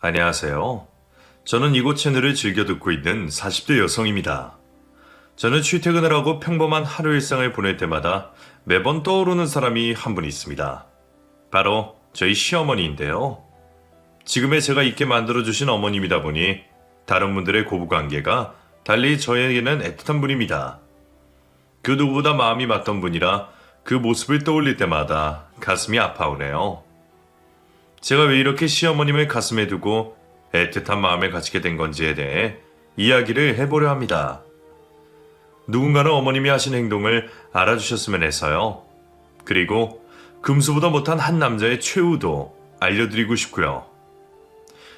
안녕하세요. 저는 이곳 채널을 즐겨 듣고 있는 40대 여성입니다. 저는 출퇴근을 하고 평범한 하루 일상을 보낼 때마다 매번 떠오르는 사람이 한 분 있습니다. 바로 저희 시어머니인데요. 지금의 제가 있게 만들어주신 어머님이다 보니 다른 분들의 고부관계가 달리 저에게는 애틋한 분입니다. 그 누구보다 마음이 맞던 분이라 그 모습을 떠올릴 때마다 가슴이 아파오네요. 제가 왜 이렇게 시어머님을 가슴에 두고 애틋한 마음을 가지게 된 건지에 대해 이야기를 해보려 합니다. 누군가는 어머님이 하신 행동을 알아주셨으면 해서요. 그리고 금수보다 못한 한 남자의 최후도 알려드리고 싶고요.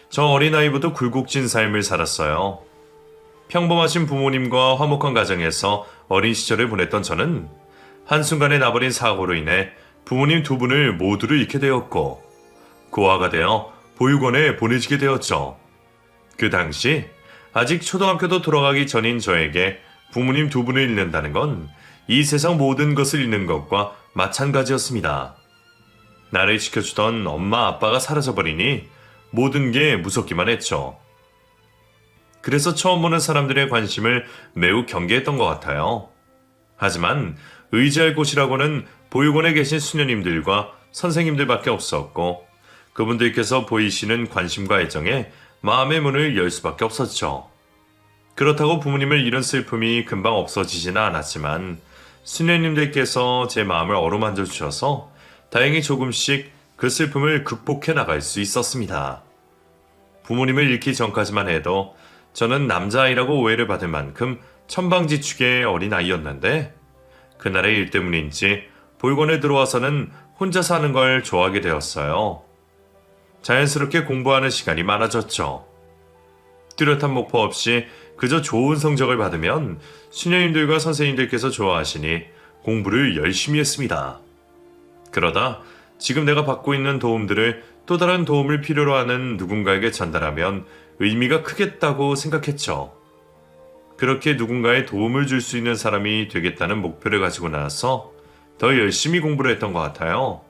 저 어린아이부터 굴곡진 삶을 살았어요. 평범하신 부모님과 화목한 가정에서 어린 시절을 보냈던 저는 한순간에 나버린 사고로 인해 부모님 두 분을 모두를 잃게 되었고 고아가 되어 보육원에 보내지게 되었죠. 그 당시 아직 초등학교도 들어가기 전인 저에게 부모님 두 분을 잃는다는 건 이 세상 모든 것을 잃는 것과 마찬가지였습니다. 나를 지켜주던 엄마 아빠가 사라져버리니 모든 게 무섭기만 했죠. 그래서 처음 보는 사람들의 관심을 매우 경계했던 것 같아요. 하지만 의지할 곳이라고는 보육원에 계신 수녀님들과 선생님들밖에 없었고 그분들께서 보이시는 관심과 애정에 마음의 문을 열 수밖에 없었죠. 그렇다고 부모님을 잃은 슬픔이 금방 없어지지는 않았지만 수녀님들께서 제 마음을 어루만져 주셔서 다행히 조금씩 그 슬픔을 극복해 나갈 수 있었습니다. 부모님을 잃기 전까지만 해도 저는 남자아이라고 오해를 받을 만큼 천방지축의 어린아이였는데 그날의 일 때문인지 보육원에 들어와서는 혼자 사는 걸 좋아하게 되었어요. 자연스럽게 공부하는 시간이 많아졌죠. 뚜렷한 목표 없이 그저 좋은 성적을 받으면 수녀님들과 선생님들께서 좋아하시니 공부를 열심히 했습니다. 그러다 지금 내가 받고 있는 도움들을 또 다른 도움을 필요로 하는 누군가에게 전달하면 의미가 크겠다고 생각했죠. 그렇게 누군가에 도움을 줄 수 있는 사람이 되겠다는 목표를 가지고 나서 더 열심히 공부를 했던 것 같아요.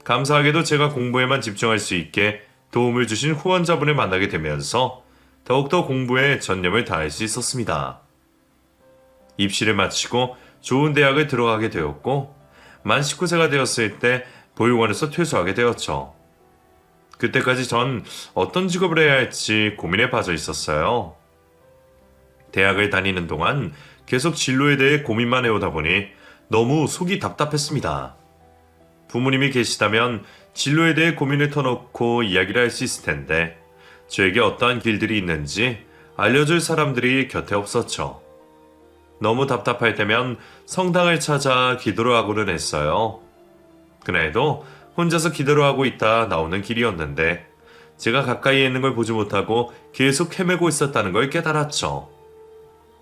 감사하게도 제가 공부에만 집중할 수 있게 도움을 주신 후원자분을 만나게 되면서 더욱더 공부에 전념을 다할 수 있었습니다. 입시를 마치고 좋은 대학을 들어가게 되었고 만 19세가 되었을 때 보육원에서 퇴소하게 되었죠. 그때까지 전 어떤 직업을 해야 할지 고민에 빠져 있었어요. 대학을 다니는 동안 계속 진로에 대해 고민만 해오다 보니 너무 속이 답답했습니다. 부모님이 계시다면 진로에 대해 고민을 터놓고 이야기를 할 수 있을 텐데 저에게 어떠한 길들이 있는지 알려줄 사람들이 곁에 없었죠. 너무 답답할 때면 성당을 찾아 기도를 하고는 했어요. 그날도 혼자서 기도를 하고 있다 나오는 길이었는데 제가 가까이에 있는 걸 보지 못하고 계속 헤매고 있었다는 걸 깨달았죠.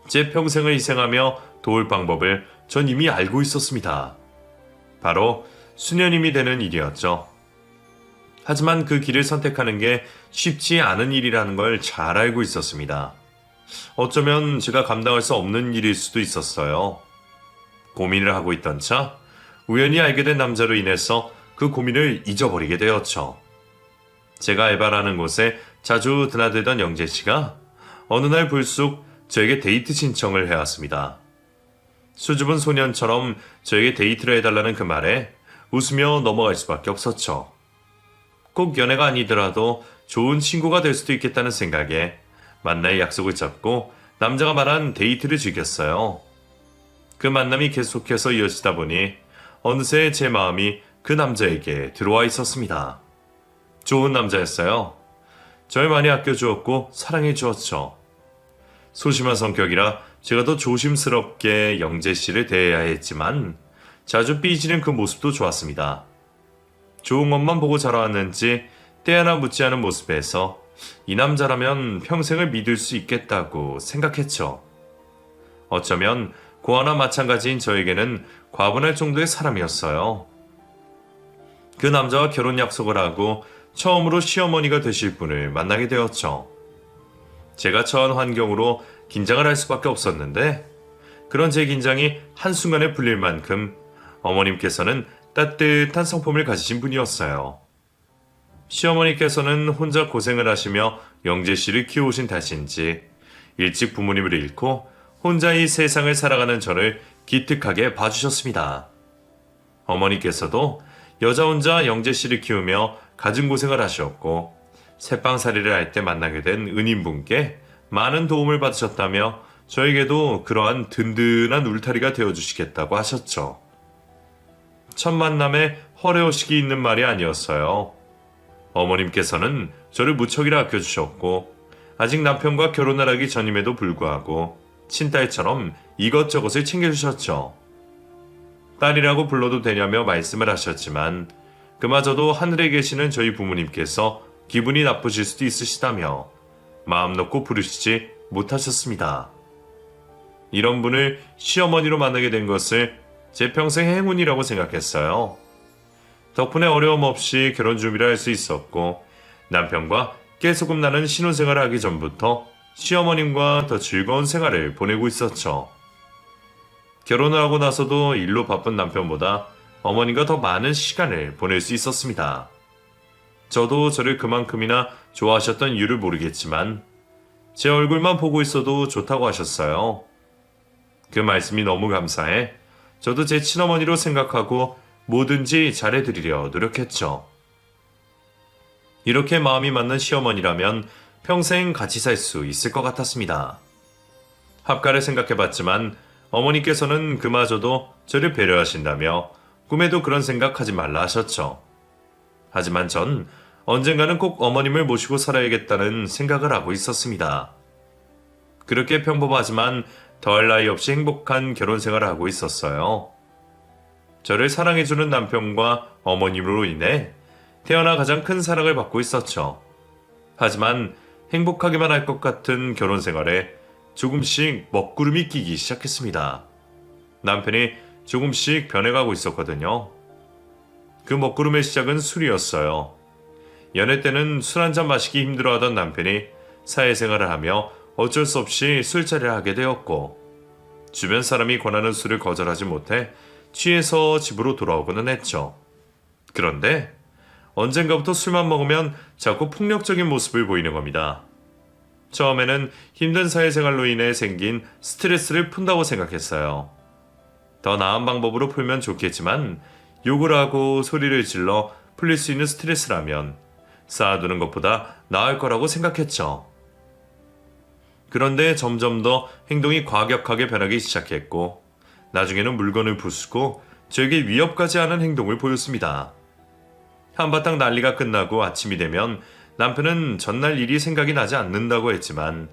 제 평생을 희생하며 도울 방법을 전 이미 알고 있었습니다. 바로 수녀님이 되는 일이었죠. 하지만 그 길을 선택하는 게 쉽지 않은 일이라는 걸 잘 알고 있었습니다. 어쩌면 제가 감당할 수 없는 일일 수도 있었어요. 고민을 하고 있던 차, 우연히 알게 된 남자로 인해서 그 고민을 잊어버리게 되었죠. 제가 알바라는 곳에 자주 드나들던 영재 씨가 어느 날 불쑥 저에게 데이트 신청을 해왔습니다. 수줍은 소년처럼 저에게 데이트를 해달라는 그 말에 웃으며 넘어갈 수밖에 없었죠. 꼭 연애가 아니더라도 좋은 친구가 될 수도 있겠다는 생각에 만날 약속을 잡고 남자가 말한 데이트를 즐겼어요. 그 만남이 계속해서 이어지다 보니 어느새 제 마음이 그 남자에게 들어와 있었습니다. 좋은 남자였어요. 절 많이 아껴주었고 사랑해 주었죠. 소심한 성격이라 제가 더 조심스럽게 영재 씨를 대해야 했지만 자주 삐지는 그 모습도 좋았습니다. 좋은 것만 보고 자라왔는지 때 하나 묻지 않은 모습에서 이 남자라면 평생을 믿을 수 있겠다고 생각했죠. 어쩌면 고아나 마찬가지인 저에게는 과분할 정도의 사람이었어요. 그 남자와 결혼 약속을 하고 처음으로 시어머니가 되실 분을 만나게 되었죠. 제가 처한 환경으로 긴장을 할 수밖에 없었는데 그런 제 긴장이 한순간에 풀릴 만큼 어머님께서는 따뜻한 성품을 가지신 분이었어요. 시어머니께서는 혼자 고생을 하시며 영재 씨를 키워오신 탓인지 일찍 부모님을 잃고 혼자 이 세상을 살아가는 저를 기특하게 봐주셨습니다. 어머니께서도 여자 혼자 영재 씨를 키우며 갖은 고생을 하셨고 새빵살이를 할 때 만나게 된 은인분께 많은 도움을 받으셨다며 저에게도 그러한 든든한 울타리가 되어주시겠다고 하셨죠. 첫 만남에 허례허식이 있는 말이 아니었어요. 어머님께서는 저를 무척이나 아껴주셨고 아직 남편과 결혼을 하기 전임에도 불구하고 친딸처럼 이것저것을 챙겨주셨죠. 딸이라고 불러도 되냐며 말씀을 하셨지만 그마저도 하늘에 계시는 저희 부모님께서 기분이 나쁘실 수도 있으시다며 마음 놓고 부르시지 못하셨습니다. 이런 분을 시어머니로 만나게 된 것을 제 평생의 행운이라고 생각했어요. 덕분에 어려움 없이 결혼 준비를 할 수 있었고 남편과 깨소금 나는 신혼생활을 하기 전부터 시어머님과 더 즐거운 생활을 보내고 있었죠. 결혼을 하고 나서도 일로 바쁜 남편보다 어머니가 더 많은 시간을 보낼 수 있었습니다. 저도 저를 그만큼이나 좋아하셨던 이유를 모르겠지만 제 얼굴만 보고 있어도 좋다고 하셨어요. 그 말씀이 너무 감사해 저도 제 친어머니로 생각하고 뭐든지 잘해드리려 노력했죠. 이렇게 마음이 맞는 시어머니라면 평생 같이 살 수 있을 것 같았습니다. 합가를 생각해봤지만 어머니께서는 그마저도 저를 배려하신다며 꿈에도 그런 생각하지 말라 하셨죠. 하지만 전 언젠가는 꼭 어머님을 모시고 살아야겠다는 생각을 하고 있었습니다. 그렇게 평범하지만 더할 나위 없이 행복한 결혼 생활을 하고 있었어요. 저를 사랑해주는 남편과 어머님으로 인해 태어나 가장 큰 사랑을 받고 있었죠. 하지만 행복하기만 할 것 같은 결혼 생활에 조금씩 먹구름이 끼기 시작했습니다. 남편이 조금씩 변해가고 있었거든요. 그 먹구름의 시작은 술이었어요. 연애 때는 술 한잔 마시기 힘들어하던 남편이 사회생활을 하며 어쩔 수 없이 술자리를 하게 되었고 주변 사람이 권하는 술을 거절하지 못해 취해서 집으로 돌아오고는 했죠. 그런데 언젠가부터 술만 먹으면 자꾸 폭력적인 모습을 보이는 겁니다. 처음에는 힘든 사회생활로 인해 생긴 스트레스를 푼다고 생각했어요. 더 나은 방법으로 풀면 좋겠지만 욕을 하고 소리를 질러 풀릴 수 있는 스트레스라면 쌓아두는 것보다 나을 거라고 생각했죠. 그런데 점점 더 행동이 과격하게 변하기 시작했고 나중에는 물건을 부수고 저에게 위협까지 하는 행동을 보였습니다. 한바탕 난리가 끝나고 아침이 되면 남편은 전날 일이 생각이 나지 않는다고 했지만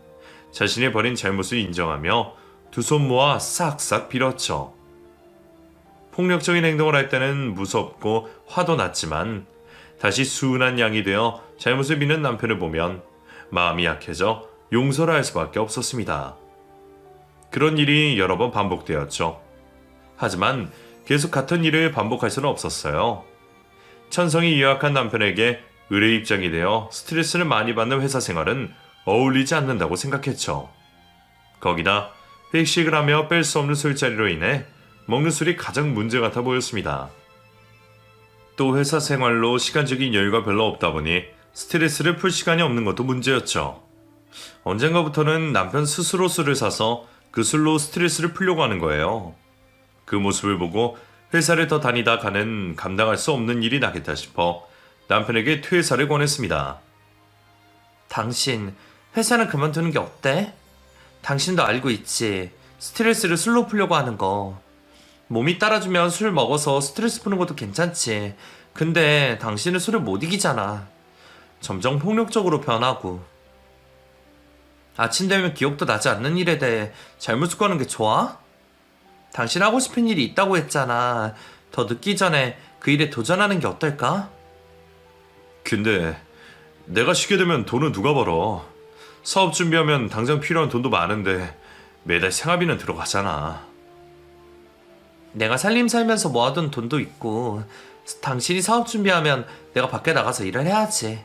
자신이 벌인 잘못을 인정하며 두 손 모아 싹싹 빌었죠. 폭력적인 행동을 할 때는 무섭고 화도 났지만 다시 순한 양이 되어 잘못을 비는 남편을 보면 마음이 약해져 용서를 할 수밖에 없었습니다. 그런 일이 여러 번 반복되었죠. 하지만 계속 같은 일을 반복할 수는 없었어요. 천성이 유약한 남편에게 의뢰 입장이 되어 스트레스를 많이 받는 회사 생활은 어울리지 않는다고 생각했죠. 거기다 회식을 하며 뺄 수 없는 술자리로 인해 먹는 술이 가장 문제 같아 보였습니다. 또 회사 생활로 시간적인 여유가 별로 없다 보니 스트레스를 풀 시간이 없는 것도 문제였죠. 언젠가부터는 남편 스스로 술을 사서 그 술로 스트레스를 풀려고 하는 거예요. 그 모습을 보고 회사를 더 다니다 가는 감당할 수 없는 일이 나겠다 싶어 남편에게 퇴사를 권했습니다. 당신 회사는 그만두는 게 어때? 당신도 알고 있지. 스트레스를 술로 풀려고 하는 거. 몸이 따라주면 술 먹어서 스트레스 푸는 것도 괜찮지. 근데 당신은 술을 못 이기잖아. 점점 폭력적으로 변하고. 아침 되면 기억도 나지 않는 일에 대해 잘못을 거는 게 좋아? 당신 하고 싶은 일이 있다고 했잖아. 더 늦기 전에 그 일에 도전하는 게 어떨까? 근데 내가 쉬게 되면 돈은 누가 벌어? 사업 준비하면 당장 필요한 돈도 많은데 매달 생활비는 들어가잖아. 내가 살림 살면서 모아둔 돈도 있고 당신이 사업 준비하면 내가 밖에 나가서 일을 해야지.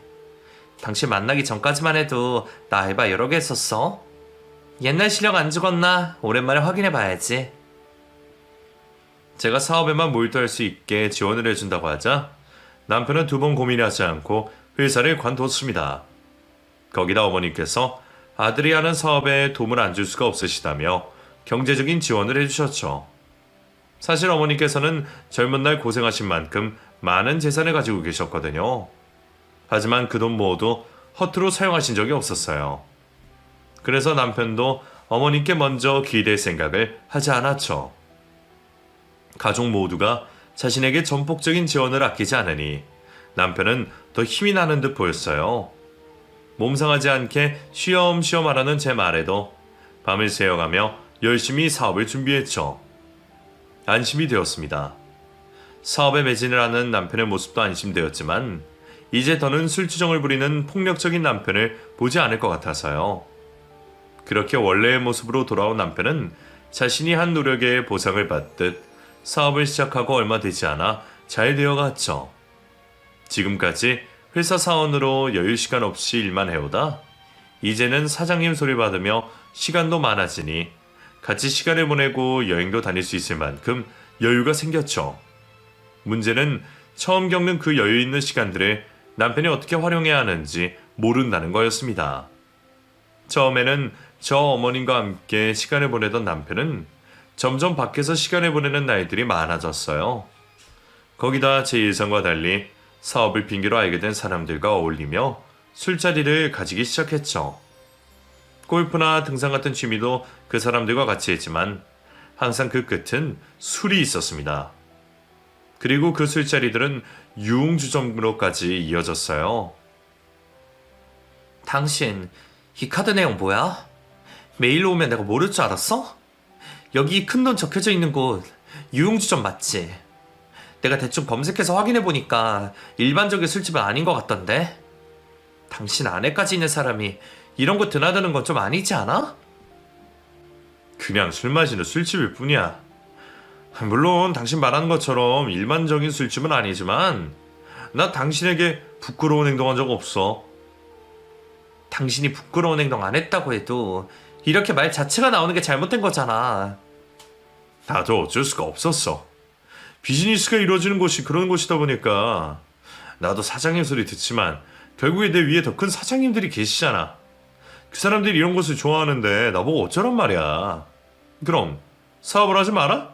당신 만나기 전까지만 해도 나 알바 여러 개 했었어. 옛날 실력 안 죽었나? 오랜만에 확인해봐야지. 제가 사업에만 몰두할 수 있게 지원을 해준다고 하자 남편은 두 번 고민하지 않고 회사를 관뒀습니다. 거기다 어머니께서 아들이 하는 사업에 도움을 안 줄 수가 없으시다며 경제적인 지원을 해주셨죠. 사실 어머니께서는 젊은 날 고생하신 만큼 많은 재산을 가지고 계셨거든요. 하지만 그 돈 모두 허투루 사용하신 적이 없었어요. 그래서 남편도 어머니께 먼저 기댈 생각을 하지 않았죠. 가족 모두가 자신에게 전폭적인 지원을 아끼지 않으니 남편은 더 힘이 나는 듯 보였어요. 몸 상하지 않게 쉬엄쉬엄 하라는 제 말에도 밤을 새어가며 열심히 사업을 준비했죠. 안심이 되었습니다. 사업에 매진을 하는 남편의 모습도 안심되었지만 이제 더는 술주정을 부리는 폭력적인 남편을 보지 않을 것 같아서요. 그렇게 원래의 모습으로 돌아온 남편은 자신이 한 노력에 보상을 받듯 사업을 시작하고 얼마 되지 않아 잘 되어갔죠. 지금까지 회사 사원으로 여유 시간 없이 일만 해오다 이제는 사장님 소리 받으며 시간도 많아지니 같이 시간을 보내고 여행도 다닐 수 있을 만큼 여유가 생겼죠. 문제는 처음 겪는 그 여유 있는 시간들을 남편이 어떻게 활용해야 하는지 모른다는 거였습니다. 처음에는 저 어머님과 함께 시간을 보내던 남편은 점점 밖에서 시간을 보내는 날들이 많아졌어요. 거기다 제 예상과 달리 사업을 핑계로 알게 된 사람들과 어울리며 술자리를 가지기 시작했죠. 골프나 등산 같은 취미도 그 사람들과 같이 했지만 항상 그 끝은 술이 있었습니다. 그리고 그 술자리들은 유흥주점으로까지 이어졌어요. 당신, 이 카드 내용 뭐야? 메일로 오면 내가 모를 줄 알았어? 여기 큰 돈 적혀져 있는 곳 유흥주점 맞지? 내가 대충 검색해서 확인해보니까 일반적인 술집은 아닌 것 같던데? 당신 아내까지 있는 사람이 이런 거 드나드는 건 좀 아니지 않아? 그냥 술 마시는 술집일 뿐이야. 물론 당신 말하는 것처럼 일반적인 술집은 아니지만 나 당신에게 부끄러운 행동한 적 없어. 당신이 부끄러운 행동 안 했다고 해도 이렇게 말 자체가 나오는 게 잘못된 거잖아. 나도 어쩔 수가 없었어. 비즈니스가 이루어지는 곳이 그런 곳이다 보니까 나도 사장님 소리 듣지만 결국에 내 위에 더 큰 사장님들이 계시잖아. 그 사람들이 이런 곳을 좋아하는데 나보고 어쩌란 말이야. 그럼 사업을 하지 마라?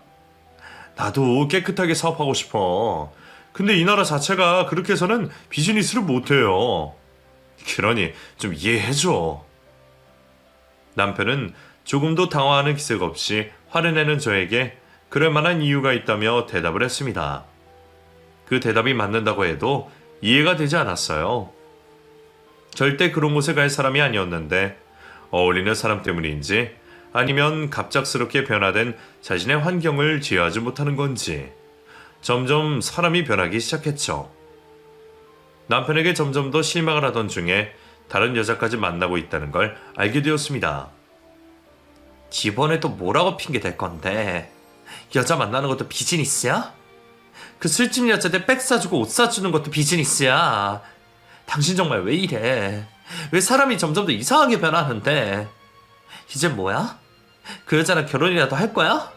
나도 깨끗하게 사업하고 싶어. 근데 이 나라 자체가 그렇게 해서는 비즈니스를 못해요. 그러니 좀 이해해줘. 남편은 조금도 당황하는 기색 없이 화를 내는 저에게 그럴 만한 이유가 있다며 대답을 했습니다. 그 대답이 맞는다고 해도 이해가 되지 않았어요. 절대 그런 곳에 갈 사람이 아니었는데 어울리는 사람 때문인지 아니면 갑작스럽게 변화된 자신의 환경을 제어하지 못하는 건지 점점 사람이 변하기 시작했죠. 남편에게 점점 더 실망을 하던 중에 다른 여자까지 만나고 있다는 걸 알게 되었습니다. 이번에도 뭐라고 핑계 댈 건데? 여자 만나는 것도 비즈니스야? 그 술집 여자들 백 사주고 옷 사주는 것도 비즈니스야. 당신 정말 왜 이래? 왜 사람이 점점 더 이상하게 변하는데? 이제 뭐야? 그 여자랑 결혼이라도 할 거야?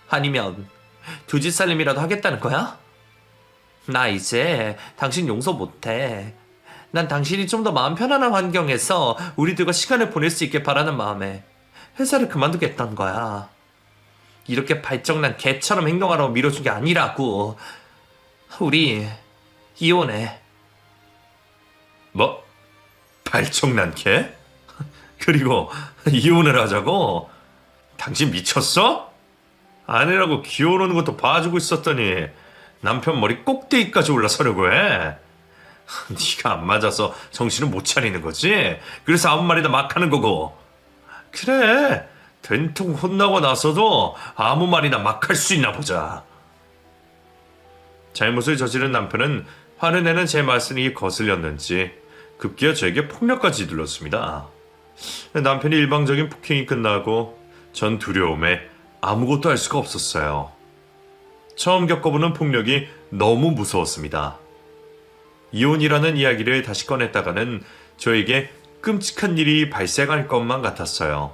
아니면 두 집 살림이라도 하겠다는 거야? 나 이제 당신 용서 못해. 난 당신이 좀 더 마음 편안한 환경에서 우리들과 시간을 보낼 수 있게 바라는 마음에 회사를 그만두겠다는 거야. 이렇게 발정난 개처럼 행동하라고 밀어준 게 아니라고. 우리 이혼해. 뭐? 발정난 개? 그리고 이혼을 하자고? 당신 미쳤어? 아내라고 기어오르는 것도 봐주고 있었더니 남편 머리 꼭대기까지 올라서려고 해. 네가 안 맞아서 정신을 못 차리는 거지? 그래서 아무 말이나 막 하는 거고. 그래, 된통 혼나고 나서도 아무 말이나 막 할 수 있나 보자. 잘못을 저지른 남편은 화를 내는 제 말씀이 거슬렸는지 급기야 저에게 폭력까지 들렀습니다. 남편이 일방적인 폭행이 끝나고 전 두려움에 아무것도 할 수가 없었어요. 처음 겪어보는 폭력이 너무 무서웠습니다. 이혼이라는 이야기를 다시 꺼냈다가는 저에게 끔찍한 일이 발생할 것만 같았어요.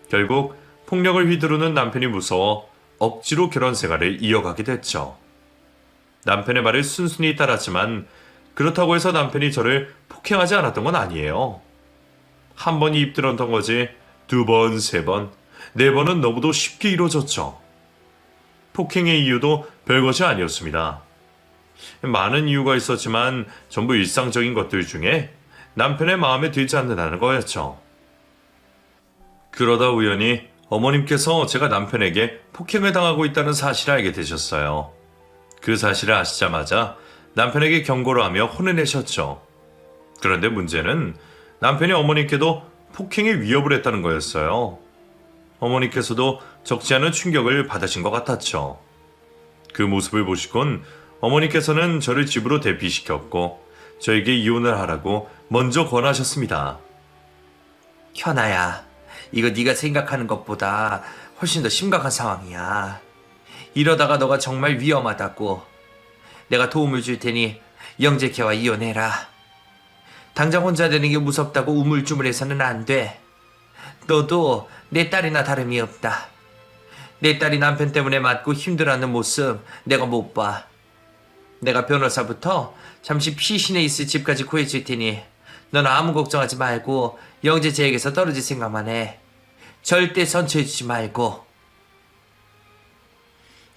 결국 폭력을 휘두르는 남편이 무서워 억지로 결혼 생활을 이어가게 됐죠. 남편의 말을 순순히 따랐지만 그렇다고 해서 남편이 저를 폭행하지 않았던 건 아니에요. 한 번이 입들었던 거지 2번, 3번, 4번은 너무도 쉽게 이루어졌죠. 폭행의 이유도 별것이 아니었습니다. 많은 이유가 있었지만 전부 일상적인 것들 중에 남편의 마음에 들지 않는다는 거였죠. 그러다 우연히 어머님께서 제가 남편에게 폭행을 당하고 있다는 사실을 알게 되셨어요. 그 사실을 아시자마자 남편에게 경고를 하며 혼을 내셨죠. 그런데 문제는 남편이 어머님께도 폭행의 위협을 했다는 거였어요. 어머니께서도 적지 않은 충격을 받으신 것 같았죠. 그 모습을 보시곤 어머니께서는 저를 집으로 대피시켰고 저에게 이혼을 하라고 먼저 권하셨습니다. 현아야, 이거 네가 생각하는 것보다 훨씬 더 심각한 상황이야. 이러다가 너가 정말 위험하다고. 내가 도움을 줄 테니 영재걔와 이혼해라. 당장 혼자 되는 게 무섭다고 우물쭈물해서는 안 돼. 너도 내 딸이나 다름이 없다. 내 딸이 남편 때문에 맞고 힘들어하는 모습 내가 못 봐. 내가 변호사부터 잠시 피신해 있을 집까지 구해줄 테니 넌 아무 걱정하지 말고 영재 쟤에게서 떨어질 생각만 해. 절대 선처해주지 말고.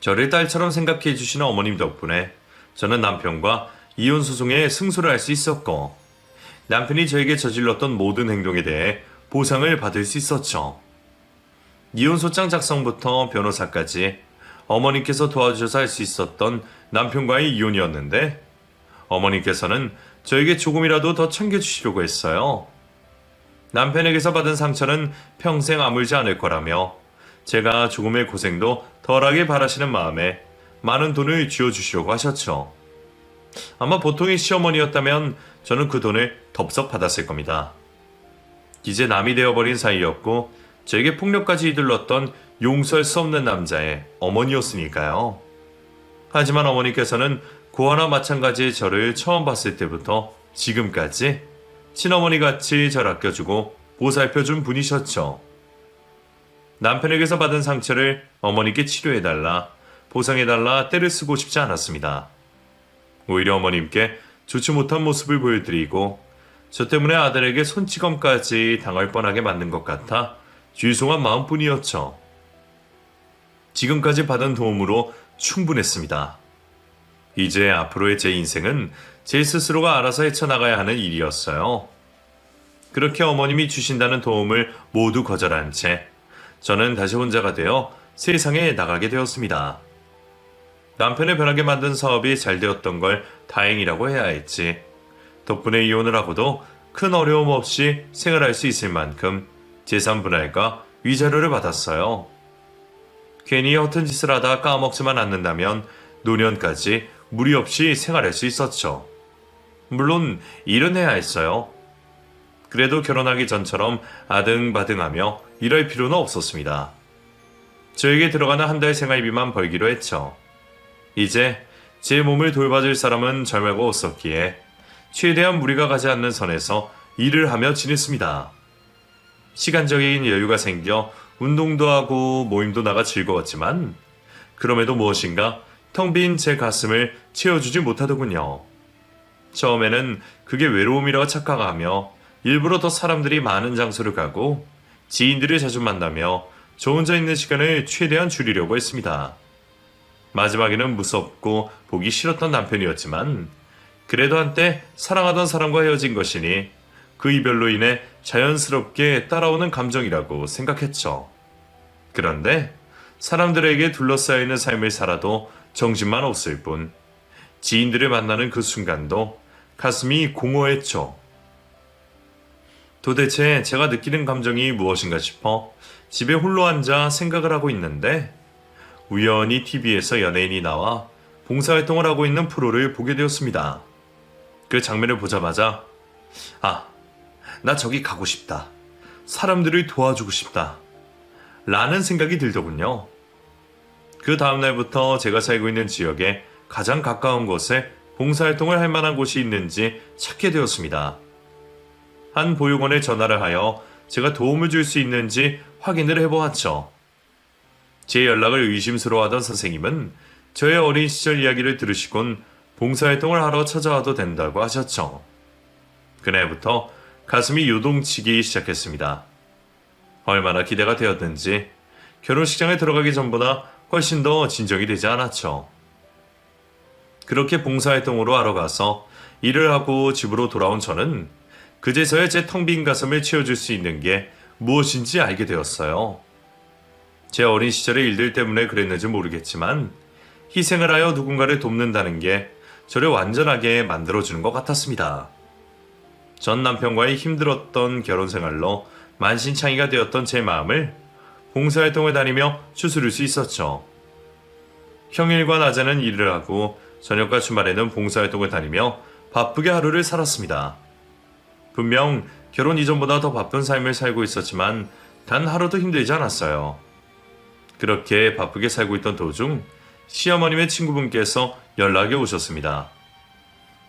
저를 딸처럼 생각해 주시는 어머님 덕분에 저는 남편과 이혼 소송에 승소를 할 수 있었고 남편이 저에게 저질렀던 모든 행동에 대해 보상을 받을 수 있었죠. 이혼 소장 작성부터 변호사까지 어머님께서 도와주셔서 할 수 있었던 남편과의 이혼이었는데 어머님께서는 저에게 조금이라도 더 챙겨주시려고 했어요. 남편에게서 받은 상처는 평생 아물지 않을 거라며 제가 조금의 고생도 덜하게 바라시는 마음에 많은 돈을 쥐어주시려고 하셨죠. 아마 보통의 시어머니였다면 저는 그 돈을 덥석 받았을 겁니다. 이제 남이 되어버린 사이였고 저에게 폭력까지 이들렀던 용서할 수 없는 남자의 어머니였으니까요. 하지만 어머니께서는 고아나 마찬가지의 저를 처음 봤을 때부터 지금까지 친어머니같이 절 아껴주고 보살펴준 분이셨죠. 남편에게서 받은 상처를 어머니께 치료해달라, 보상해달라 떼를 쓰고 싶지 않았습니다. 오히려 어머님께 좋지 못한 모습을 보여드리고 저 때문에 아들에게 손찌검까지 당할 뻔하게 만든 것 같아 죄송한 마음뿐이었죠. 지금까지 받은 도움으로 충분했습니다. 이제 앞으로의 제 인생은 제 스스로가 알아서 헤쳐나가야 하는 일이었어요. 그렇게 어머님이 주신다는 도움을 모두 거절한 채 저는 다시 혼자가 되어 세상에 나가게 되었습니다. 남편을 변하게 만든 사업이 잘 되었던 걸 다행이라고 해야 했지. 덕분에 이혼을 하고도 큰 어려움 없이 생활할 수 있을 만큼 재산 분할과 위자료를 받았어요. 괜히 허튼 짓을 하다 까먹지만 않는다면 노년까지 무리 없이 생활할 수 있었죠. 물론 일은 해야 했어요. 그래도 결혼하기 전처럼 아등바등하며 일할 필요는 없었습니다. 저에게 들어가는 한 달 생활비만 벌기로 했죠. 이제 제 몸을 돌봐줄 사람은 절말고 없었기에 최대한 무리가 가지 않는 선에서 일을 하며 지냈습니다. 시간적인 여유가 생겨 운동도 하고 모임도 나가 즐거웠지만 그럼에도 무엇인가 텅 빈 제 가슴을 채워주지 못하더군요. 처음에는 그게 외로움이라고 착각하며 일부러 더 사람들이 많은 장소를 가고 지인들을 자주 만나며 저 혼자 있는 시간을 최대한 줄이려고 했습니다. 마지막에는 무섭고 보기 싫었던 남편이었지만 그래도 한때 사랑하던 사람과 헤어진 것이니 그 이별로 인해 자연스럽게 따라오는 감정이라고 생각했죠. 그런데 사람들에게 둘러싸여 있는 삶을 살아도 정신만 없을 뿐 지인들을 만나는 그 순간도 가슴이 공허했죠. 도대체 제가 느끼는 감정이 무엇인가 싶어 집에 홀로 앉아 생각을 하고 있는데 우연히 TV에서 연예인이 나와 봉사활동을 하고 있는 프로를 보게 되었습니다. 그 장면을 보자마자 나 저기 가고 싶다. 사람들을 도와주고 싶다. 라는 생각이 들더군요. 그 다음날부터 제가 살고 있는 지역에 가장 가까운 곳에 봉사활동을 할 만한 곳이 있는지 찾게 되었습니다. 한 보육원에 전화를 하여 제가 도움을 줄 수 있는지 확인을 해보았죠. 제 연락을 의심스러워하던 선생님은 저의 어린 시절 이야기를 들으시곤 봉사활동을 하러 찾아와도 된다고 하셨죠. 그날부터 가슴이 요동치기 시작했습니다. 얼마나 기대가 되었는지 결혼식장에 들어가기 전보다 훨씬 더 진정이 되지 않았죠. 그렇게 봉사활동으로 하러 가서 일을 하고 집으로 돌아온 저는 그제서야 제 텅 빈 가슴을 채워줄 수 있는 게 무엇인지 알게 되었어요. 제 어린 시절의 일들 때문에 그랬는지 모르겠지만 희생을 하여 누군가를 돕는다는 게 저를 완전하게 만들어주는 것 같았습니다. 전 남편과의 힘들었던 결혼 생활로 만신창이가 되었던 제 마음을 봉사활동을 다니며 추스릴 수 있었죠. 평일과 낮에는 일을 하고 저녁과 주말에는 봉사활동을 다니며 바쁘게 하루를 살았습니다. 분명 결혼 이전보다 더 바쁜 삶을 살고 있었지만 단 하루도 힘들지 않았어요. 그렇게 바쁘게 살고 있던 도중 시어머님의 친구분께서 연락이 오셨습니다.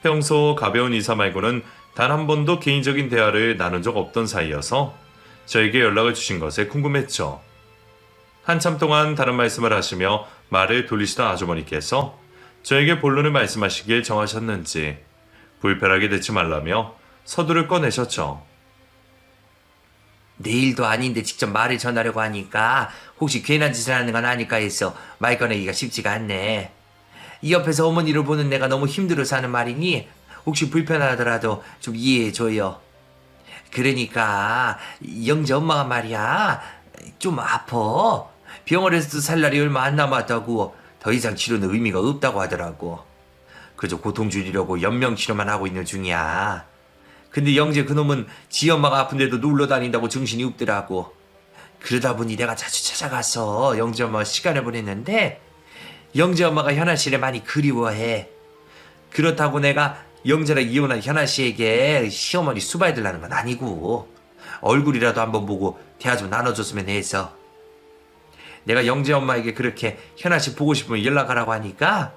평소 가벼운 인사 말고는 단 한 번도 개인적인 대화를 나눈 적 없던 사이여서 저에게 연락을 주신 것에 궁금했죠. 한참 동안 다른 말씀을 하시며 말을 돌리시던 아주머니께서 저에게 본론을 말씀하시길 정하셨는지 불편하게 대치 말라며 서두를 꺼내셨죠. 내일도 아닌데 직접 말을 전하려고 하니까 혹시 괜한 짓을 하는 건 아닐까 해서 말 꺼내기가 쉽지가 않네. 이 옆에서 어머니를 보는 내가 너무 힘들어서 하는 말이니 혹시 불편하더라도 좀 이해해줘요. 그러니까 영재 엄마가 말이야 좀 아파. 병원에서도 살 날이 얼마 안 남았다고 더 이상 치료는 의미가 없다고 하더라고. 그저 고통 줄이려고 연명 치료만 하고 있는 중이야. 근데 영재 그놈은 지 엄마가 아픈데도 놀러 다닌다고 정신이 없더라고. 그러다 보니 내가 자주 찾아가서 영재 엄마와 시간을 보냈는데 영재 엄마가 현아 씨를 많이 그리워해. 그렇다고 내가 영재랑 이혼한 현아 씨에게 시어머니 수발들라는 건 아니고 얼굴이라도 한번 보고 대화 좀 나눠줬으면 해서. 내가 영재 엄마에게 그렇게 현아 씨 보고 싶으면 연락하라고 하니까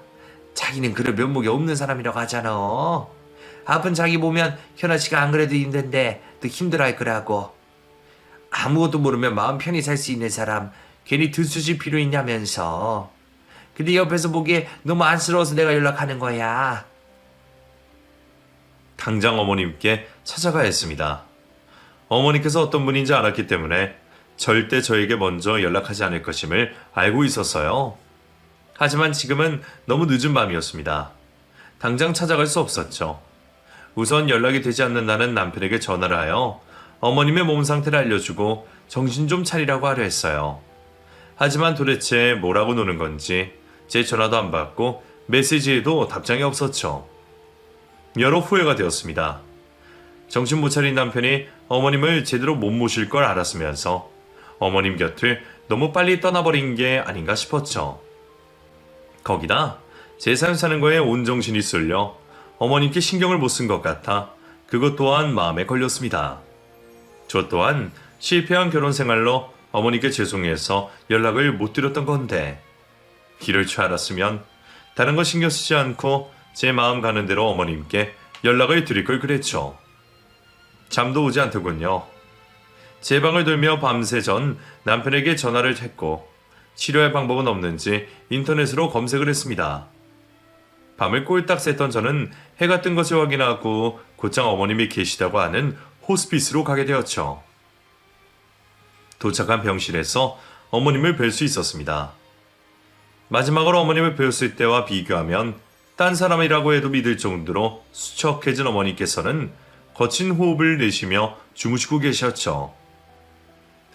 자기는 그럴 면목이 없는 사람이라고 하잖아. 아픈 자기 보면 현아 씨가 안 그래도 힘든데 더 힘들어할 거라고. 아무것도 모르면 마음 편히 살 수 있는 사람 괜히 들쑤실 필요 있냐면서. 근데 옆에서 보기에 너무 안쓰러워서 내가 연락하는 거야. 당장 어머님께 찾아가야 했습니다. 어머니께서 어떤 분인지 알았기 때문에 절대 저에게 먼저 연락하지 않을 것임을 알고 있었어요. 하지만 지금은 너무 늦은 밤이었습니다. 당장 찾아갈 수 없었죠. 우선 연락이 되지 않는다는 남편에게 전화를 하여 어머님의 몸 상태를 알려주고 정신 좀 차리라고 하려 했어요. 하지만 도대체 뭐라고 노는 건지 제 전화도 안 받고 메시지에도 답장이 없었죠. 여러 후회가 되었습니다. 정신 못 차린 남편이 어머님을 제대로 못 모실 걸 알았으면서 어머님 곁을 너무 빨리 떠나버린 게 아닌가 싶었죠. 거기다 제 삶 사는 거에 온 정신이 쏠려 어머님께 신경을 못 쓴 것 같아 그것 또한 마음에 걸렸습니다. 저 또한 실패한 결혼 생활로 어머니께 죄송해서 연락을 못 드렸던 건데 이럴 줄 알았으면 다른 거 신경 쓰지 않고 제 마음 가는 대로 어머님께 연락을 드릴 걸 그랬죠. 잠도 오지 않더군요. 제 방을 돌며 밤새 전 남편에게 전화를 했고 치료할 방법은 없는지 인터넷으로 검색을 했습니다. 밤을 꼴딱 샜던 저는 해가 뜬 것을 확인하고 곧장 어머님이 계시다고 하는 호스피스로 가게 되었죠. 도착한 병실에서 어머님을 뵐 수 있었습니다. 마지막으로 어머님을 뵈었을 때와 비교하면 딴 사람이라고 해도 믿을 정도로 수척해진 어머니께서는 거친 호흡을 내쉬며 주무시고 계셨죠.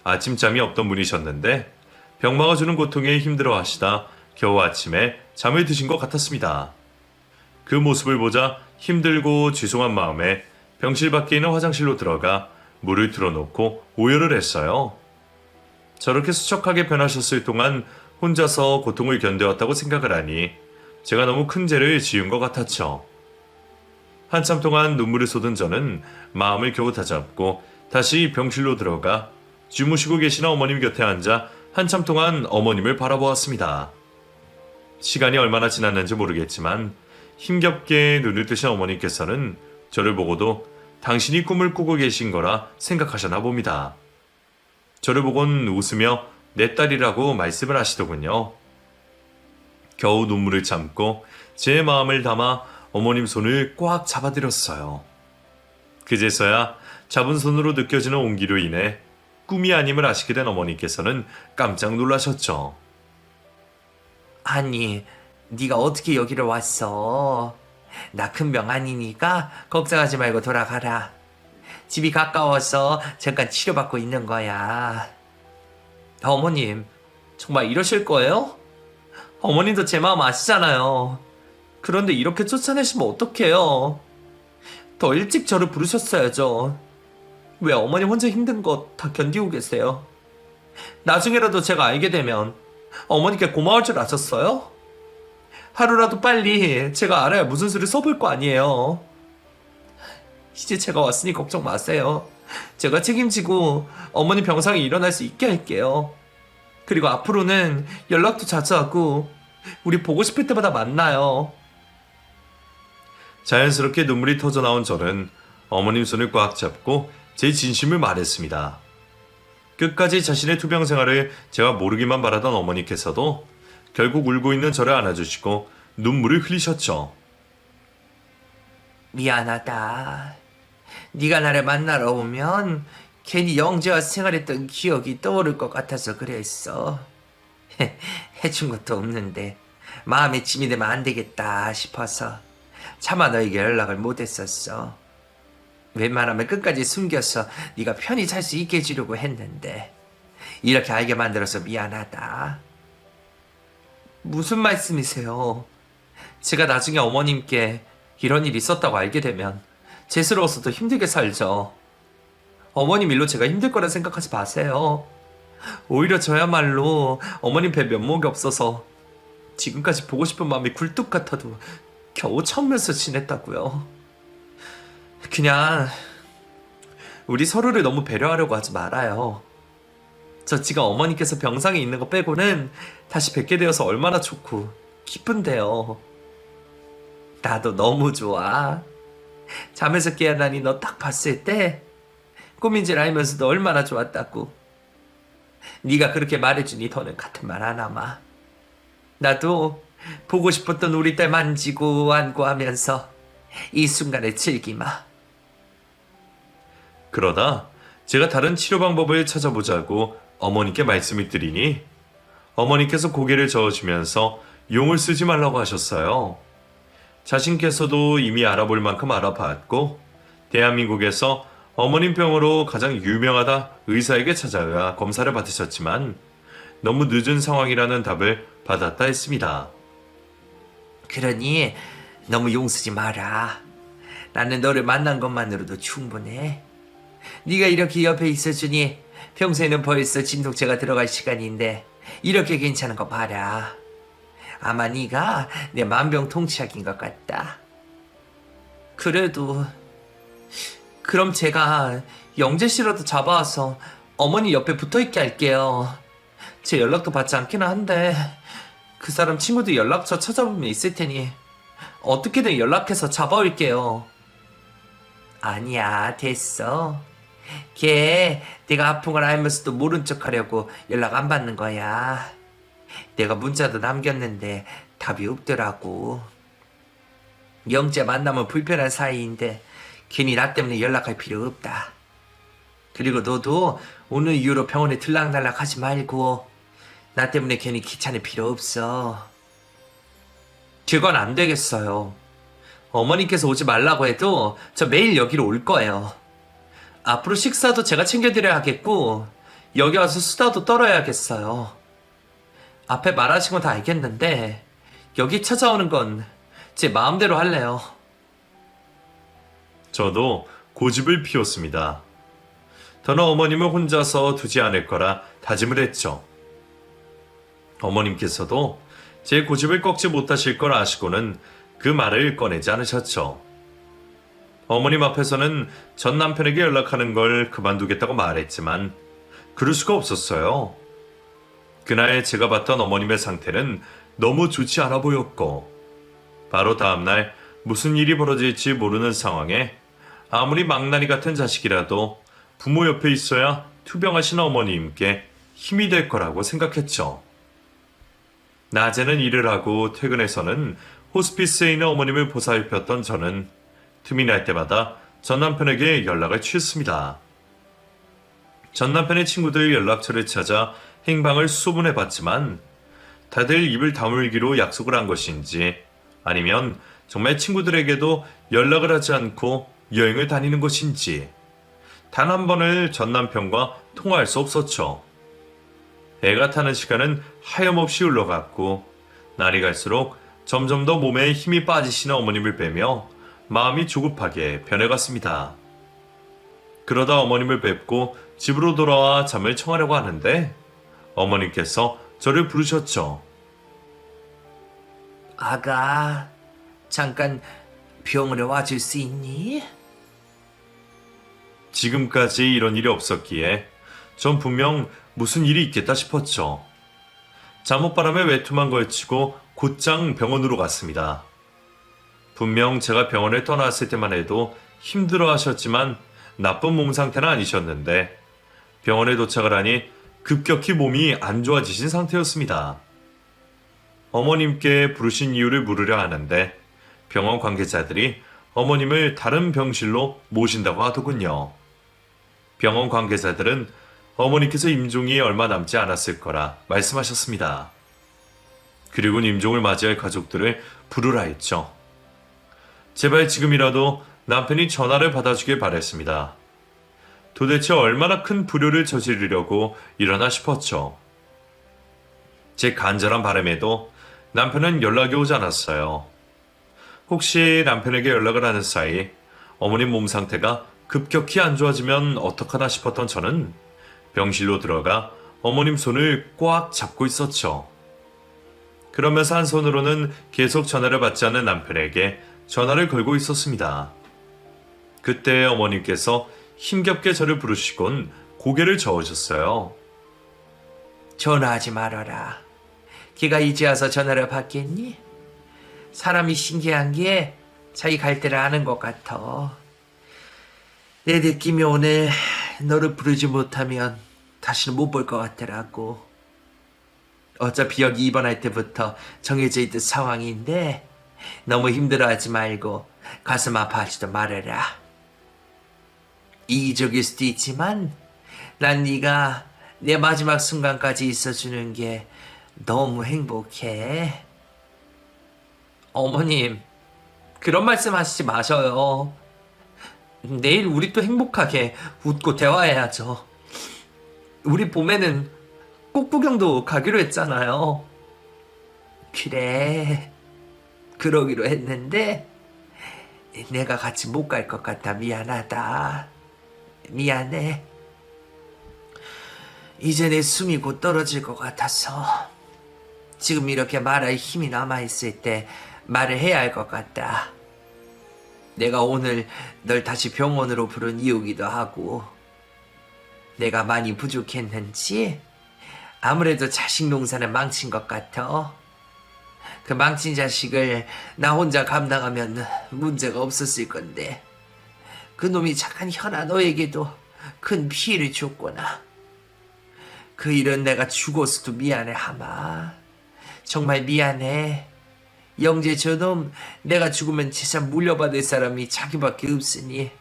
아침잠이 없던 분이셨는데 병마가 주는 고통에 힘들어하시다 겨우 아침에 잠을 드신 것 같았습니다. 그 모습을 보자 힘들고 죄송한 마음에 병실 밖에 있는 화장실로 들어가 물을 틀어놓고 오열을 했어요. 저렇게 수척하게 변하셨을 동안 혼자서 고통을 견뎌왔다고 생각을 하니 제가 너무 큰 죄를 지은 것 같았죠. 한참 동안 눈물을 쏟은 저는 마음을 겨우 다잡고 다시 병실로 들어가 주무시고 계신 어머님 곁에 앉아 한참 동안 어머님을 바라보았습니다. 시간이 얼마나 지났는지 모르겠지만 힘겹게 눈을 뜨신 어머니께서는 저를 보고도 당신이 꿈을 꾸고 계신 거라 생각하셨나 봅니다. 저를 보곤 웃으며 내 딸이라고 말씀을 하시더군요. 겨우 눈물을 참고 제 마음을 담아 어머님 손을 꽉 잡아드렸어요. 그제서야 잡은 손으로 느껴지는 온기로 인해 꿈이 아님을 아시게 된 어머니께서는 깜짝 놀라셨죠. 아니, 네가 어떻게 여기를 왔어? 나 큰 병 아니니까 걱정하지 말고 돌아가라. 집이 가까워서 잠깐 치료받고 있는 거야. 어머님, 정말 이러실 거예요? 어머님도 제 마음 아시잖아요. 그런데 이렇게 쫓아내시면 어떡해요? 더 일찍 저를 부르셨어야죠. 왜 어머님 혼자 힘든 거 다 견디고 계세요? 나중에라도 제가 알게 되면 어머니께 고마울 줄 아셨어요? 하루라도 빨리 제가 알아야 무슨 수를 써볼 거 아니에요. 이제 제가 왔으니 걱정 마세요. 제가 책임지고 어머니 병상이 일어날 수 있게 할게요. 그리고 앞으로는 연락도 자주 하고 우리 보고 싶을 때마다 만나요. 자연스럽게 눈물이 터져 나온 저는 어머님 손을 꽉 잡고 제 진심을 말했습니다. 끝까지 자신의 투병 생활을 제가 모르기만 바라던 어머니께서도 결국 울고 있는 저를 안아주시고 눈물을 흘리셨죠. 미안하다. 네가 나를 만나러 오면 괜히 영재와 생활했던 기억이 떠오를 것 같아서 그랬어. 해준 것도 없는데 마음에 짐이 되면 안 되겠다 싶어서 차마 너에게 연락을 못했었어. 웬만하면 끝까지 숨겨서 네가 편히 잘 수 있게 해주려고 했는데 이렇게 알게 만들어서 미안하다. 무슨 말씀이세요? 제가 나중에 어머님께 이런 일이 있었다고 알게 되면 죄스러워서 더 힘들게 살죠. 어머님 일로 제가 힘들 거라 생각하지 마세요. 오히려 저야말로 어머님 뵐 면목이 없어서 지금까지 보고 싶은 마음이 굴뚝 같아도 겨우 참으면서 지냈다고요. 그냥 우리 서로를 너무 배려하려고 하지 말아요. 저 지금 어머니께서 병상에 있는 거 빼고는 다시 뵙게 되어서 얼마나 좋고 기쁜데요. 나도 너무 좋아. 잠에서 깨어나니 너 딱 봤을 때 꿈인 줄 알면서도 얼마나 좋았다고. 네가 그렇게 말해주니 더는 같은 말 안 하마. 나도 보고 싶었던 우리 딸 만지고 안고 하면서 이 순간을 즐기마. 그러다 제가 다른 치료 방법을 찾아보자고 어머니께 말씀을 드리니 어머니께서 고개를 저으시면서 용을 쓰지 말라고 하셨어요. 자신께서도 이미 알아볼 만큼 알아봤고 대한민국에서 어머님 병으로 가장 유명하다 의사에게 찾아가 검사를 받으셨지만 너무 늦은 상황이라는 답을 받았다 했습니다. 그러니 너무 용쓰지 마라. 나는 너를 만난 것만으로도 충분해. 네가 이렇게 옆에 있어주니 평소에는 벌써 진통제가 들어갈 시간인데 이렇게 괜찮은 거 봐라. 아마 네가 내 만병통치약인 것 같다. 그래도 그럼 제가 영재 씨라도 잡아와서 어머니 옆에 붙어있게 할게요. 제 연락도 받지 않기는 한데 그 사람 친구들 연락처 찾아보면 있을 테니 어떻게든 연락해서 잡아올게요. 아니야, 됐어. 걔 내가 아픈 걸 알면서도 모른 척 하려고 연락 안 받는 거야. 내가 문자도 남겼는데 답이 없더라고. 영재 만나면 불편한 사이인데 괜히 나 때문에 연락할 필요 없다. 그리고 너도 오늘 이후로 병원에 들락날락 하지 말고 나 때문에 괜히 귀찮을 필요 없어. 그건 안 되겠어요. 어머니께서 오지 말라고 해도 저 매일 여기로 올 거예요. 앞으로 식사도 제가 챙겨드려야 하겠고 여기 와서 수다도 떨어야겠어요. 앞에 말하신 건 다 알겠는데 여기 찾아오는 건 제 마음대로 할래요. 저도 고집을 피웠습니다. 더는 어머님을 혼자서 두지 않을 거라 다짐을 했죠. 어머님께서도 제 고집을 꺾지 못하실 걸 아시고는 그 말을 꺼내지 않으셨죠. 어머님 앞에서는 전 남편에게 연락하는 걸 그만두겠다고 말했지만 그럴 수가 없었어요. 그날 제가 봤던 어머님의 상태는 너무 좋지 않아 보였고 바로 다음날 무슨 일이 벌어질지 모르는 상황에 아무리 망나니 같은 자식이라도 부모 옆에 있어야 투병하신 어머님께 힘이 될 거라고 생각했죠. 낮에는 일을 하고 퇴근해서는 호스피스에 있는 어머님을 보살폈던 저는 틈이 날 때마다 전 남편에게 연락을 취했습니다. 전 남편의 친구들 연락처를 찾아 행방을 수소문해봤지만 다들 입을 다물기로 약속을 한 것인지 아니면 정말 친구들에게도 연락을 하지 않고 여행을 다니는 것인지 단 한 번을 전 남편과 통화할 수 없었죠. 애가 타는 시간은 하염없이 흘러갔고 날이 갈수록 점점 더 몸에 힘이 빠지시는 어머님을 뵈며 마음이 조급하게 변해갔습니다. 그러다 어머님을 뵙고 집으로 돌아와 잠을 청하려고 하는데 어머님께서 저를 부르셨죠. 아가, 잠깐 병원에 와줄 수 있니? 지금까지 이런 일이 없었기에 전 분명 무슨 일이 있겠다 싶었죠. 잠옷바람에 외투만 걸치고 곧장 병원으로 갔습니다. 분명 제가 병원에 떠났을 때만 해도 힘들어 하셨지만 나쁜 몸 상태는 아니셨는데 병원에 도착을 하니 급격히 몸이 안 좋아지신 상태였습니다. 어머님께 부르신 이유를 물으려 하는데 병원 관계자들이 어머님을 다른 병실로 모신다고 하더군요. 병원 관계자들은 어머니께서 임종이 얼마 남지 않았을 거라 말씀하셨습니다. 그리고 임종을 맞이할 가족들을 부르라 했죠. 제발 지금이라도 남편이 전화를 받아주길 바랬습니다. 도대체 얼마나 큰 불효를 저지르려고 이러나 싶었죠. 제 간절한 바람에도 남편은 연락이 오지 않았어요. 혹시 남편에게 연락을 하는 사이 어머님 몸 상태가 급격히 안 좋아지면 어떡하나 싶었던 저는 병실로 들어가 어머님 손을 꽉 잡고 있었죠. 그러면서 한 손으로는 계속 전화를 받지 않는 남편에게 전화를 걸고 있었습니다. 그때 어머님께서 힘겹게 저를 부르시곤 고개를 저으셨어요. 전화하지 말아라. 걔가 이제 와서 전화를 받겠니? 사람이 신기한 게 자기 갈 때를 아는 것 같아. 내 느낌이 오늘 너를 부르지 못하면 다시는 못 볼 것 같더라고. 어차피 여기 입원할 때부터 정해져 있던 상황인데 너무 힘들어하지 말고 가슴 아파하지도 말아라. 이기적일 수도 있지만 난 네가 내 마지막 순간까지 있어주는 게 너무 행복해. 어머님, 그런 말씀 하시지 마셔요. 내일 우리 또 행복하게 웃고 대화해야죠. 우리 봄에는 꽃구경도 가기로 했잖아요. 그래, 그러기로 했는데 내가 같이 못 갈 것 같아. 미안하다. 미안해. 이제 내 숨이 곧 떨어질 것 같아서 지금 이렇게 말할 힘이 남아있을 때 말을 해야 할 것 같다. 내가 오늘 널 다시 병원으로 부른 이유기도 하고 내가 많이 부족했는지 아무래도 자식 농사는 망친 것 같아. 그 망친 자식을 나 혼자 감당하면 문제가 없었을 건데 그놈이 착한 현아 너에게도 큰 피해를 줬구나. 그 일은 내가 죽었어도 미안해 하마. 정말 미안해. 영재 저놈 내가 죽으면 재산 물려받을 사람이 자기밖에 없으니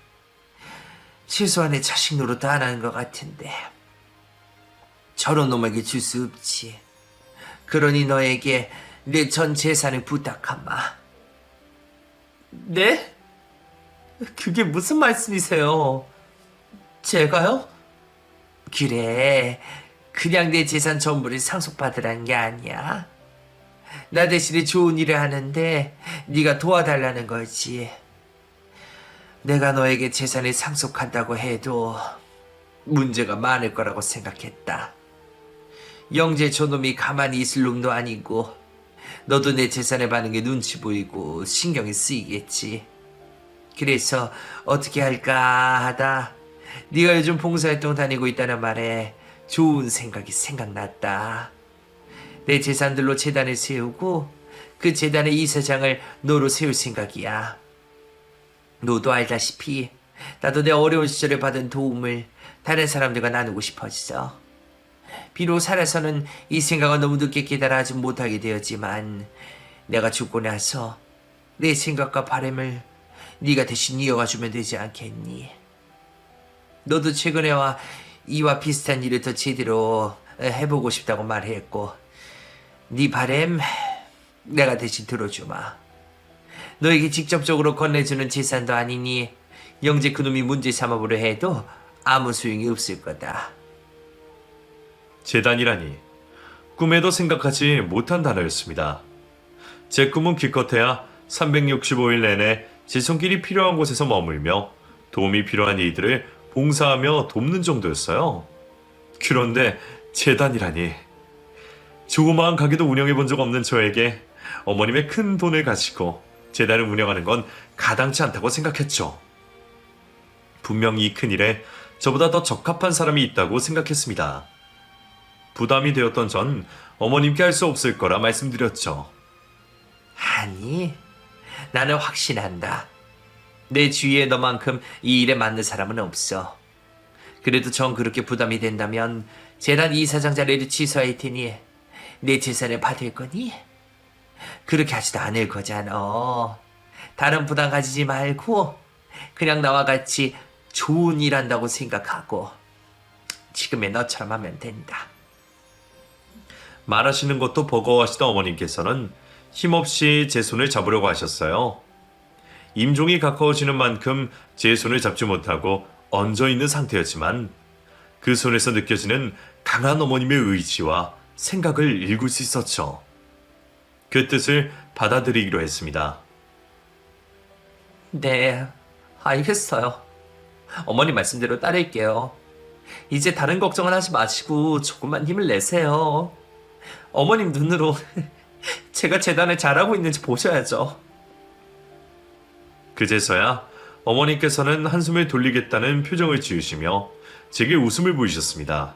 최소한의 자식 노릇도 안 하는 것 같은데 저런 놈에게 줄 수 없지. 그러니 너에게 내 전 재산을 부탁하마. 네? 그게 무슨 말씀이세요? 제가요? 그래, 그냥 내 재산 전부를 상속받으라는 게 아니야. 나 대신에 좋은 일을 하는데 네가 도와달라는 거지. 내가 너에게 재산을 상속한다고 해도 문제가 많을 거라고 생각했다. 영재 저놈이 가만히 있을 놈도 아니고 너도 내 재산을 받는 게 눈치 보이고 신경이 쓰이겠지. 그래서 어떻게 할까 하다 네가 요즘 봉사활동 다니고 있다는 말에 좋은 생각이 생각났다. 내 재산들로 재단을 세우고 그 재단의 이사장을 너로 세울 생각이야. 너도 알다시피 나도 내 어려운 시절에 받은 도움을 다른 사람들과 나누고 싶어서 비록 살아서는 이 생각을 너무 늦게 깨달아 하지 못하게 되었지만 내가 죽고 나서 내 생각과 바람을 네가 대신 이어가주면 되지 않겠니? 너도 최근에 이와 비슷한 일을 더 제대로 해보고 싶다고 말했고 네 바람 내가 대신 들어주마. 너에게 직접적으로 건네주는 재산도 아니니 영재 그놈이 문제 삼아보려 해도 아무 소용이 없을 거다. 재단이라니 꿈에도 생각하지 못한 단어였습니다. 제 꿈은 기껏해야 365일 내내 제 손길이 필요한 곳에서 머물며 도움이 필요한 이들을 봉사하며 돕는 정도였어요. 그런데 재단이라니. 조그마한 가게도 운영해 본 적 없는 저에게 어머님의 큰 돈을 가지고 재단을 운영하는 건 가당치 않다고 생각했죠. 분명히 이 큰일에 저보다 더 적합한 사람이 있다고 생각했습니다. 부담이 되었던 전 어머님께 할 수 없을 거라 말씀드렸죠. 아니, 나는 확신한다. 내 주위에 너만큼 이 일에 맞는 사람은 없어. 그래도 정 그렇게 부담이 된다면 재단 이사장 자리를 취소할 테니 내 재산을 받을 거니? 그렇게 하지도 않을 거잖아. 다른 부담 가지지 말고 그냥 나와 같이 좋은 일 한다고 생각하고 지금의 너처럼 하면 된다. 말하시는 것도 버거워하시던 어머님께서는 힘없이 제 손을 잡으려고 하셨어요. 임종이 가까워지는 만큼 제 손을 잡지 못하고 얹어있는 상태였지만 그 손에서 느껴지는 강한 어머님의 의지와 생각을 읽을 수 있었죠. 그 뜻을 받아들이기로 했습니다. 네, 알겠어요. 어머님 말씀대로 따를게요. 이제 다른 걱정은 하지 마시고 조금만 힘을 내세요. 어머님 눈으로 제가 재단을 잘하고 있는지 보셔야죠. 그제서야 어머니께서는 한숨을 돌리겠다는 표정을 지으시며 제게 웃음을 보이셨습니다.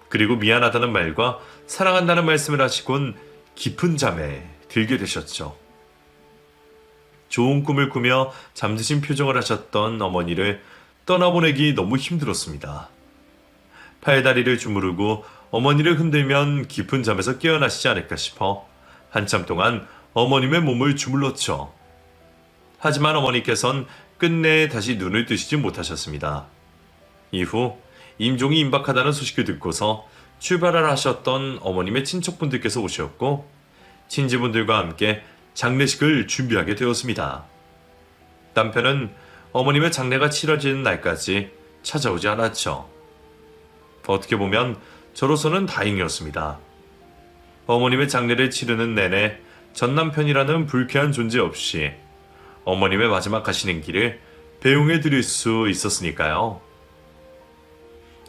그리고 미안하다는 말과 사랑한다는 말씀을 하시곤 깊은 잠에 들게 되셨죠. 좋은 꿈을 꾸며 잠드신 표정을 하셨던 어머니를 떠나보내기 너무 힘들었습니다. 팔다리를 주무르고 어머니를 흔들면 깊은 잠에서 깨어나시지 않을까 싶어 한참 동안 어머님의 몸을 주물렀죠. 하지만 어머니께선 끝내 다시 눈을 뜨시지 못하셨습니다. 이후 임종이 임박하다는 소식을 듣고서 출발을 하셨던 어머님의 친척분들께서 오셨고 친지분들과 함께 장례식을 준비하게 되었습니다. 남편은 어머님의 장례가 치러지는 날까지 찾아오지 않았죠. 어떻게 보면 저로서는 다행이었습니다. 어머님의 장례를 치르는 내내 전 남편이라는 불쾌한 존재 없이 어머님의 마지막 가시는 길을 배웅해 드릴 수 있었으니까요.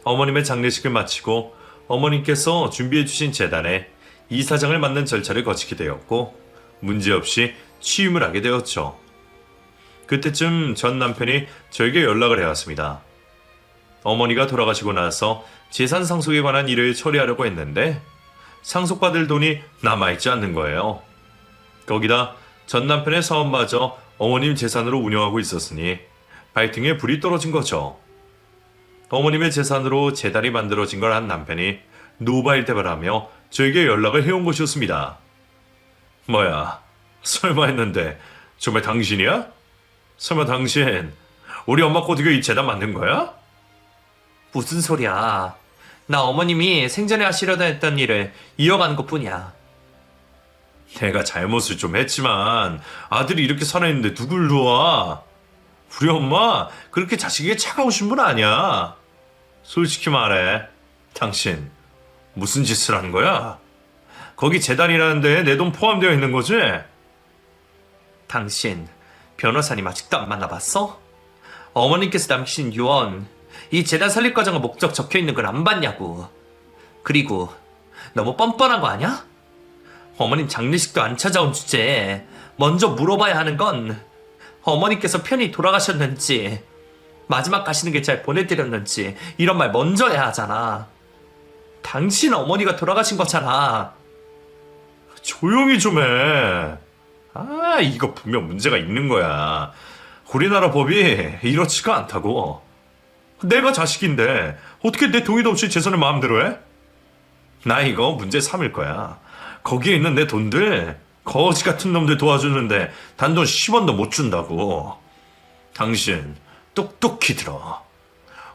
어머님의 장례식을 마치고 어머님께서 준비해 주신 재단에 이사장을 맡는 절차를 거치게 되었고 문제없이 취임을 하게 되었죠. 그때쯤 전 남편이 저에게 연락을 해왔습니다. 어머니가 돌아가시고 나서 재산 상속에 관한 일을 처리하려고 했는데 상속받을 돈이 남아있지 않는 거예요. 거기다 전 남편의 사업마저 어머님 재산으로 운영하고 있었으니 발등에 불이 떨어진 거죠. 어머님의 재산으로 재단이 만들어진 걸 한 남편이 노발대발하며 저에게 연락을 해온 것이었습니다. 뭐야, 설마 했는데 정말 당신이야? 설마 당신 우리 엄마 꼬드겨 이 재단 만든 거야? 무슨 소리야. 나 어머님이 생전에 하시려다 했던 일을 이어가는 것뿐이야. 내가 잘못을 좀 했지만 아들이 이렇게 살아있는데 누굴 도와? 우리 엄마 그렇게 자식에게 차가우신 분 아니야. 솔직히 말해, 당신 무슨 짓을 하는 거야? 거기 재단이라는 데에 내 돈 포함되어 있는 거지? 당신 변호사님 아직도 안 만나봤어? 어머님께서 남기신 유언, 이 재단 설립 과정과 목적 적혀있는 걸 안 봤냐고. 그리고 너무 뻔뻔한 거 아니야? 어머님 장례식도 안 찾아온 주제에 먼저 물어봐야 하는 건 어머님께서 편히 돌아가셨는지 마지막 가시는 길 잘 보내드렸는지 이런 말 먼저 해야 하잖아. 당신 어머니가 돌아가신 거잖아. 조용히 좀 해. 아, 이거 분명 문제가 있는 거야. 우리나라 법이 이렇지가 않다고. 내가 자식인데 어떻게 내 동의도 없이 재산을 마음대로 해? 나 이거 문제 삼을 거야. 거기에 있는 내 돈들 거지 같은 놈들 도와주는데 단돈 10원도 못 준다고. 당신 똑똑히 들어.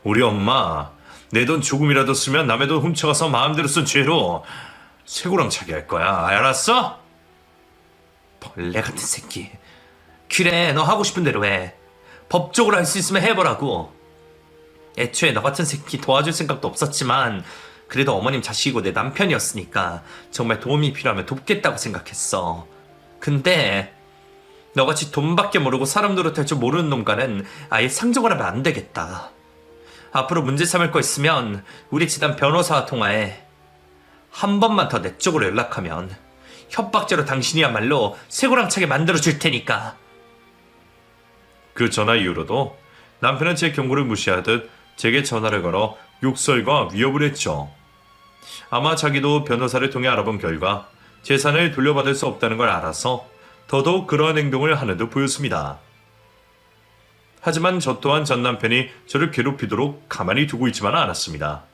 우리 엄마 내 돈 조금이라도 쓰면 남의 돈 훔쳐가서 마음대로 쓴 죄로 쇠고랑 차게 할 거야. 알았어? 벌레 같은 새끼. 그래, 너 하고 싶은 대로 해. 법적으로 할 수 있으면 해보라고. 애초에 너 같은 새끼 도와줄 생각도 없었지만 그래도 어머님 자식이고 내 남편이었으니까 정말 도움이 필요하면 돕겠다고 생각했어. 근데 너같이 돈밖에 모르고 사람 노릇할 줄 모르는 놈과는 아예 상종을 하면 안 되겠다. 앞으로 문제 삼을 거 있으면 우리 집안 변호사와 통화해. 한 번만 더 내 쪽으로 연락하면 협박죄로 당신이야말로 쇠고랑차게 만들어줄 테니까. 그 전화 이후로도 남편은 제 경고를 무시하듯 제게 전화를 걸어 욕설과 위협을 했죠. 아마 자기도 변호사를 통해 알아본 결과 재산을 돌려받을 수 없다는 걸 알아서 더더욱 그러한 행동을 하는 듯 보였습니다. 하지만 저 또한 전 남편이 저를 괴롭히도록 가만히 두고 있지만은 않았습니다.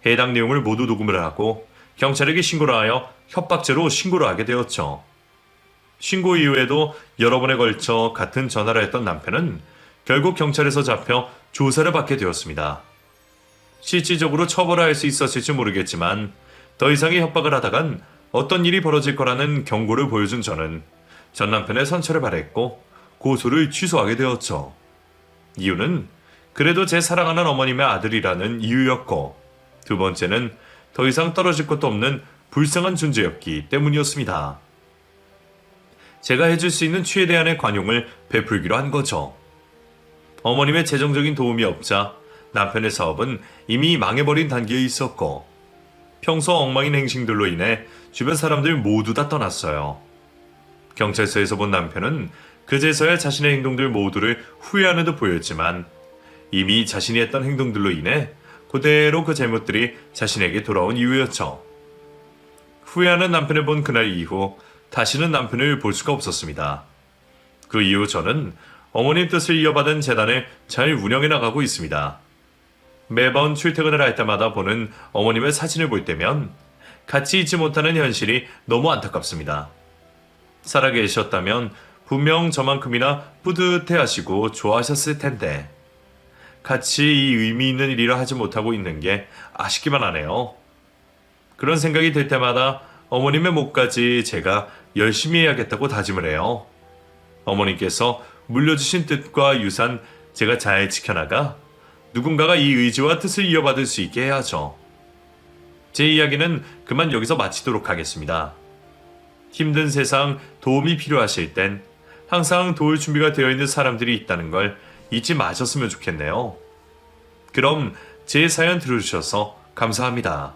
해당 내용을 모두 녹음을 하고 경찰에게 신고를 하여 협박죄로 신고를 하게 되었죠. 신고 이후에도 여러 번에 걸쳐 같은 전화를 했던 남편은 결국 경찰에서 잡혀 조사를 받게 되었습니다. 실질적으로 처벌을 할 수 있었을지 모르겠지만 더 이상의 협박을 하다간 어떤 일이 벌어질 거라는 경고를 보여준 저는 전 남편의 선처를 바랬고 고소를 취소하게 되었죠. 이유는 그래도 제 사랑하는 어머님의 아들이라는 이유였고, 두 번째는 더 이상 떨어질 것도 없는 불쌍한 존재였기 때문이었습니다. 제가 해줄 수 있는 최대한의 관용을 베풀기로 한 거죠. 어머님의 재정적인 도움이 없자 남편의 사업은 이미 망해버린 단계에 있었고, 평소 엉망인 행실들로 인해 주변 사람들 모두 다 떠났어요. 경찰서에서 본 남편은 그제서야 자신의 행동들 모두를 후회하는 듯 보였지만 이미 자신이 했던 행동들로 인해 그대로 그 잘못들이 자신에게 돌아온 이유였죠. 후회하는 남편을 본 그날 이후 다시는 남편을 볼 수가 없었습니다. 그 이후 저는 어머님 뜻을 이어받은 재단을 잘 운영해 나가고 있습니다. 매번 출퇴근을 할 때마다 보는 어머님의 사진을 볼 때면 같이 있지 못하는 현실이 너무 안타깝습니다. 살아계셨다면 분명 저만큼이나 뿌듯해 하시고 좋아하셨을 텐데 같이 이 의미 있는 일이라 하지 못하고 있는 게 아쉽기만 하네요. 그런 생각이 들 때마다 어머님의 몫까지 제가 열심히 해야겠다고 다짐을 해요. 어머님께서 물려주신 뜻과 유산 제가 잘 지켜나가 누군가가 이 의지와 뜻을 이어받을 수 있게 해야죠. 제 이야기는 그만 여기서 마치도록 하겠습니다. 힘든 세상 도움이 필요하실 땐 항상 도울 준비가 되어 있는 사람들이 있다는 걸 잊지 마셨으면 좋겠네요. 그럼 제 사연 들어주셔서 감사합니다.